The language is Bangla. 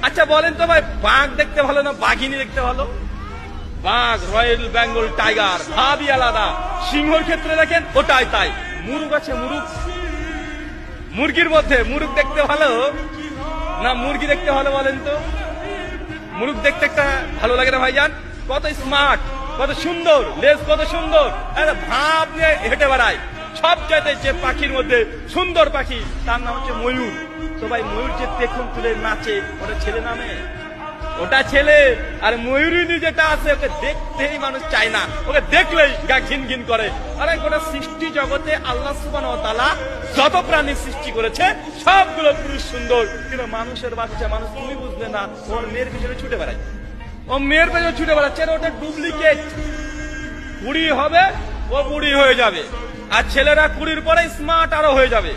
আচ্ছা বলেন তো ভাই, বাঘ দেখতে ভালো না বাঘিনী দেখতে ভালো? বাঘ, রয়্যাল বেঙ্গল টাইগার, ভাবই আলাদা। সিংহর ক্ষেত্রে দেখেন ওটাই তাই। মুরুগ আছে, মুরুগ, মুরগির মধ্যে মুরুগ দেখতে ভালো না মুরগি দেখতে ভালো বলেন তো? মুরুগ দেখতে একটা ভালো লাগে না ভাইজান? কত স্মার্ট, কত সুন্দর, লেজ কত সুন্দর, ভাব নিয়ে হেঁটে বেড়ায়। সবচাইতে যে পাখির মধ্যে সুন্দর পাখি তার নাম হচ্ছে ময়ূর। তো ভাই ময়ূর যে পেখম তুলে নাচে, ওটা ছেলে নামে? ওটা ছেলে। আর ময়ূরিনী যেটা আছে ওকে দেখতেই মানুষ চায় না, ওকে দেখলেই গা ঘিন ঘিন করে। আরে গোটা সৃষ্টি জগতে আল্লাহ সুবহানাহু ওয়া তাআলা যত প্রাণী সৃষ্টি করেছে সবগুলো পুরুষ সুন্দর, কিন্তু মানুষের বাচ্চা, মানুষ তুমি বুঝলে না, ওর মেয়ের পিছনে ছুটে বেড়ায়। ও মেয়ের পেছনে ছুটে বেড়াচ্ছে, ওটা ডুপ্লিকেট। কুড়ি হবে ও বুড়ি হয়ে যাবে, আর ছেলেরা কুড়ির পরে স্মার্ট আরো হয়ে যাবে।